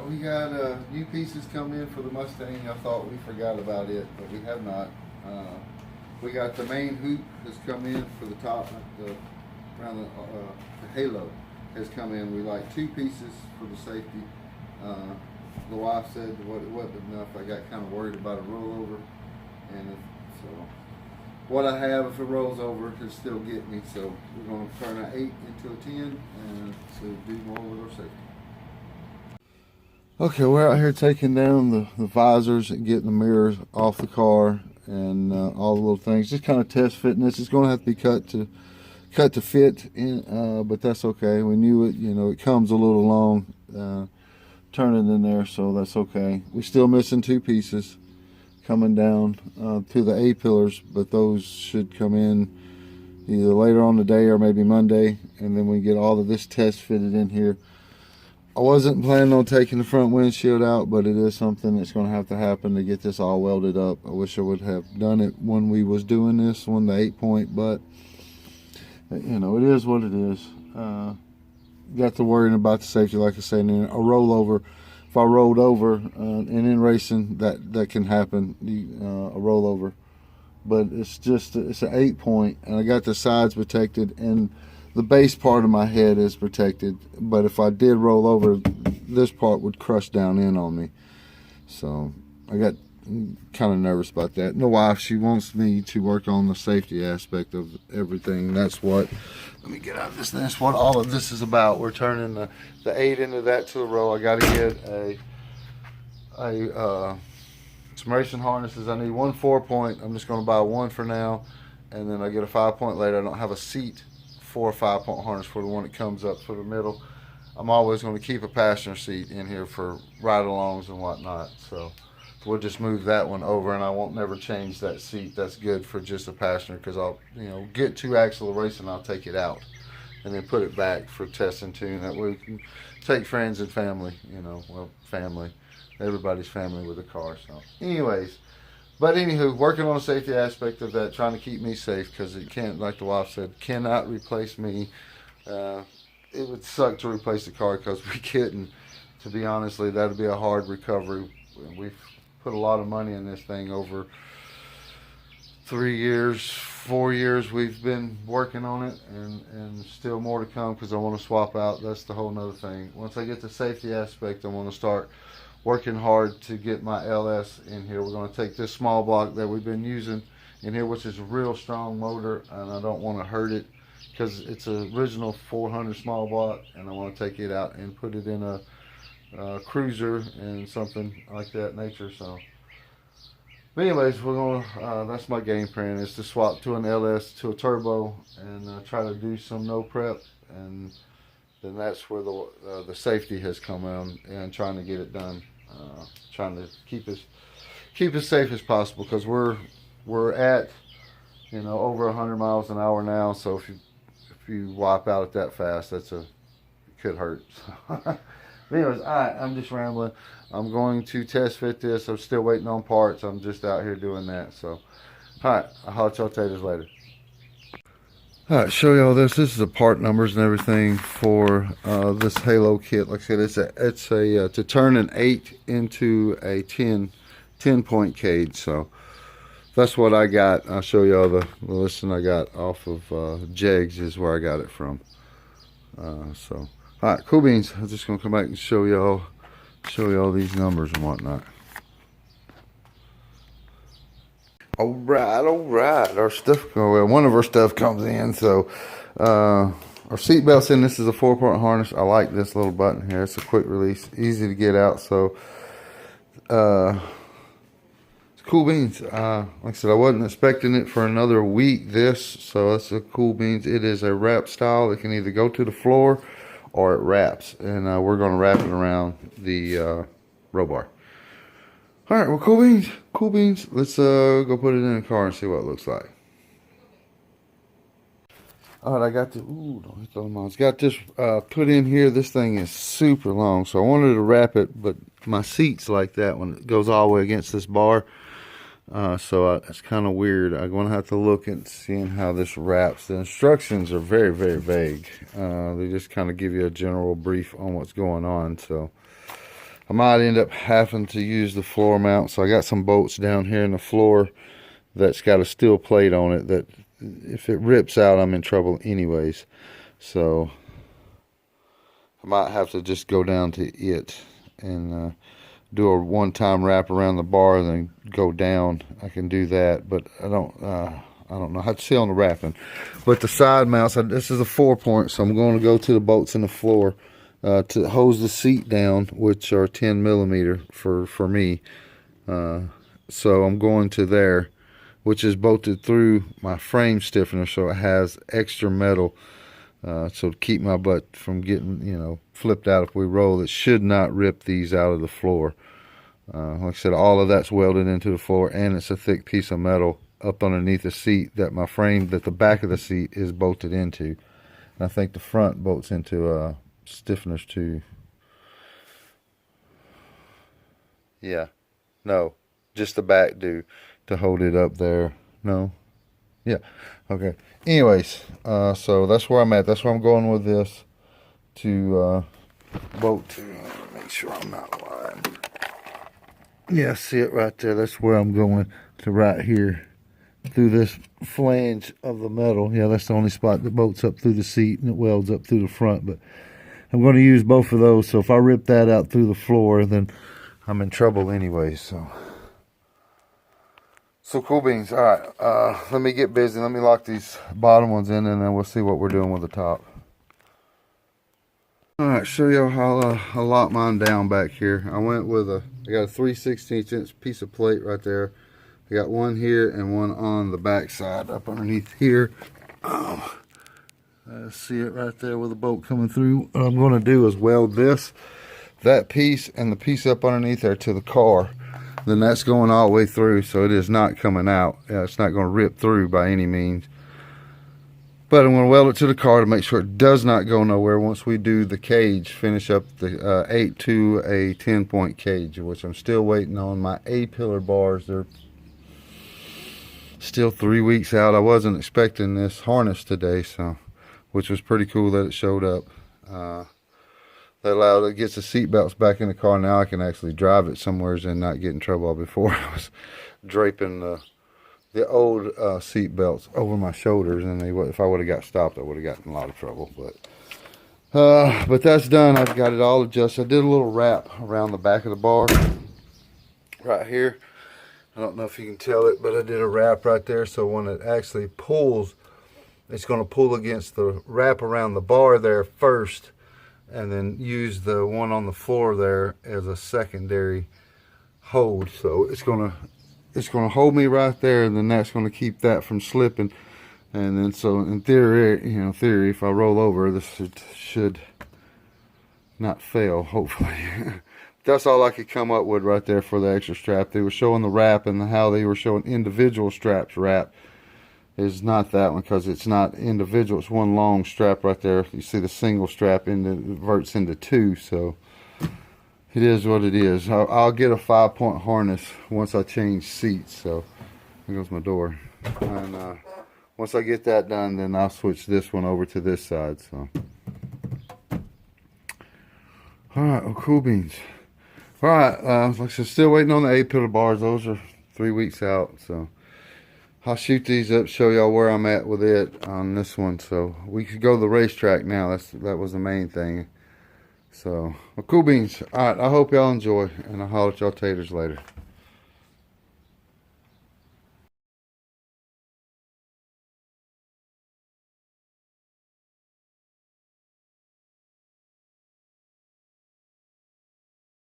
We got new pieces come in for the Mustang. I thought we forgot about it, but we have not. We got the main hoop has come in for the top, around the halo has come in. We like two pieces for the safety. The wife said it wasn't enough. I got kind of worried about a rollover, and so what I have, if it rolls over, can still get me. So we're going to turn an 8 into a 10 and to do more with our safety. Okay, we're out here taking down the visors and getting the mirrors off the car and all the little things. Just kind of test fitting this. It's going to have to be cut to fit in, but that's okay. We knew it. You know, it comes a little long turning in there, so that's okay. We're still missing two pieces coming down to the A-pillars, but those should come in either later on today or maybe Monday, and then we get all of this test fitted in here. I wasn't planning on taking the front windshield out, but it is something that's going to happen to get this all welded up. I wish I would have done it when we was doing this on the 8-point, but you know, it is what it is. Got to worrying about the safety, like I said, and a rollover. If I rolled over and in racing, that can happen, a rollover. But it's an 8-point, and I got the sides protected, and the base part of my head is protected. But if I did roll over, this part would crush down in on me. So I got kind of nervous about that. And the wife, she wants me to work on the safety aspect of everything. That's what, let me get out of this. That's what all of this is about. We're turning the 8 into that to the row. I got to get some racing harnesses. I need one 4-point. I'm just going to buy one for now, and then I get a 5-point later. I don't have a seat for a 5-point harness for the one that comes up for the middle. I'm always going to keep a passenger seat in here for ride-alongs and whatnot. So we'll just move that one over, and I won't never change that seat. That's good for just a passenger, because I'll, you know, get 2 axle of racing, I'll take it out and then put it back for test and tune. That way we can take friends and family, you know, well, family, everybody's family with a car. So anyways, but anywho, working on the safety aspect of that, trying to keep me safe, because it can't, like the wife said, cannot replace me. It would suck to replace the car, because we couldn't. To be honestly, that'd be a hard recovery. We've put a lot of money in this thing over 3 years, 4 years. We've been working on it, and still more to come, because I want to swap out. That's the whole nother thing. Once I get the safety aspect, I want to start working hard to get my LS in here. We're going to take this small block that we've been using in here, which is a real strong motor, and I don't want to hurt it, because it's an original 400 small block, and I want to take it out and put it in a cruiser and something like that nature. So but anyways, we're gonna that's my game plan, is to swap to an LS to a turbo and try to do some no prep, and then that's where the safety has come in, and trying to get it done, trying to keep as safe as possible, because we're at, you know, over 100 miles an hour now. So if you wipe out at that fast, it could hurt. Anyways, alright, I'm just rambling. I'm going to test fit this. I'm still waiting on parts. I'm just out here doing that. So, alright, I'll holler at y'all taters later. Alright, show y'all this. This is the part numbers and everything for this Halo kit. Like I said, it's a to turn an 8 into a 10-point cage. So that's what I got. I'll show y'all the listing I got off of Jegs is where I got it from. So. Alright, cool beans. I'm just gonna come back and show y'all these numbers and whatnot. Alright. Our stuff, well, one of our stuff comes in. So our seatbelt's in. This is a 4-point harness. I like this little button here. It's a quick release, easy to get out. So it's cool beans. Like I said, I wasn't expecting it for another week. So that's a cool beans. It is a wrap style. It can either go to the floor or it wraps, and we're going to wrap it around the row bar. All right, well, cool beans. Let's go put it in the car and see what it looks like. All right, I got don't hit those mounts. Got this put in here. This thing is super long, so I wanted to wrap it, but my seat's like that when it goes all the way against this bar. So it's kind of weird. I'm going to have to look at seeing how this wraps. The instructions are very, very vague. They just kind of give you a general brief on what's going on. So I might end up having to use the floor mount. So I got some bolts down here in the floor that's got a steel plate on it that if it rips out, I'm in trouble anyways. So I might have to just go down to it and do a one-time wrap around the bar and then go down. I can do that, but I don't know. I have to see on the wrapping. But the side mounts, this is a 4-point, so I'm going to go to the bolts in the floor to hose the seat down, which are 10 millimeter for me. So I'm going to there, which is bolted through my frame stiffener, so it has extra metal. So to keep my butt from getting, flipped out if we roll. It should not rip these out of the floor. Like I said, all of that's welded into the floor, and it's a thick piece of metal up underneath the seat that the back of the seat is bolted into. And I think the front bolts into stiffeners too. Yeah. No. Just the back do to hold it up there. No. Yeah. Okay. Anyways, so that's where I'm at. That's where I'm going with this to bolt to. Make sure I'm not lying. Yeah, see it right there. That's where I'm going to, right here through this flange of the metal. Yeah, that's the only spot that bolts up through the seat and it welds up through the front. But I'm going to use both of those. So if I rip that out through the floor, then I'm in trouble anyway. So cool beans. All right, let me get busy. Let me lock these bottom ones in, and then we'll see what we're doing with the top. All right, show y'all how I lock mine down back here. I went with I got a 3/16 inch piece of plate right there. I got one here and one on the back side up underneath here. See it right there with the bolt coming through. What I'm going to do is weld that piece and the piece up underneath there to the car. Then that's going all the way through, so it is not coming out. It's not going to rip through by any means. But I'm going to weld it to the car to make sure it does not go nowhere once we do the cage, finish up the 8 to a 10-point cage, which I'm still waiting on. My A-pillar bars, they're still 3 weeks out. I wasn't expecting this harness today, which was pretty cool that it showed up. That gets the seat belts back in the car. Now I can actually drive it somewhere and not get in trouble. Before I was draping the old seat belts over my shoulders, and if I would have got stopped, I would have gotten in a lot of trouble. But that's done. I've got it all adjusted. I did a little wrap around the back of the bar right here. I don't know if you can tell it, but I did a wrap right there, so when it actually pulls, it's going to pull against the wrap around the bar there first, and then use the one on the floor there as a secondary hold. So it's gonna hold me right there, and then that's gonna keep that from slipping. And then so in theory, if I roll over, this should not fail, hopefully. That's all I could come up with right there for the extra strap. They were showing the wrap, and how they were showing individual straps wrap is not that one, because it's not individual. It's one long strap right there. You see the single strap inverts into two, so it is what it is. I'll get a 5-point harness once I change seats. So there goes my door. And once I get that done, then I'll switch this one over to this side. So all right, well, cool beans. All right, like I said, still waiting on the A-pillar bars. Those are 3 weeks out, so I'll shoot these up, show y'all where I'm at with it on this one. So we could go to the racetrack now. That was the main thing. So, well, cool beans. All right, I hope y'all enjoy, and I'll holler at y'all taters later.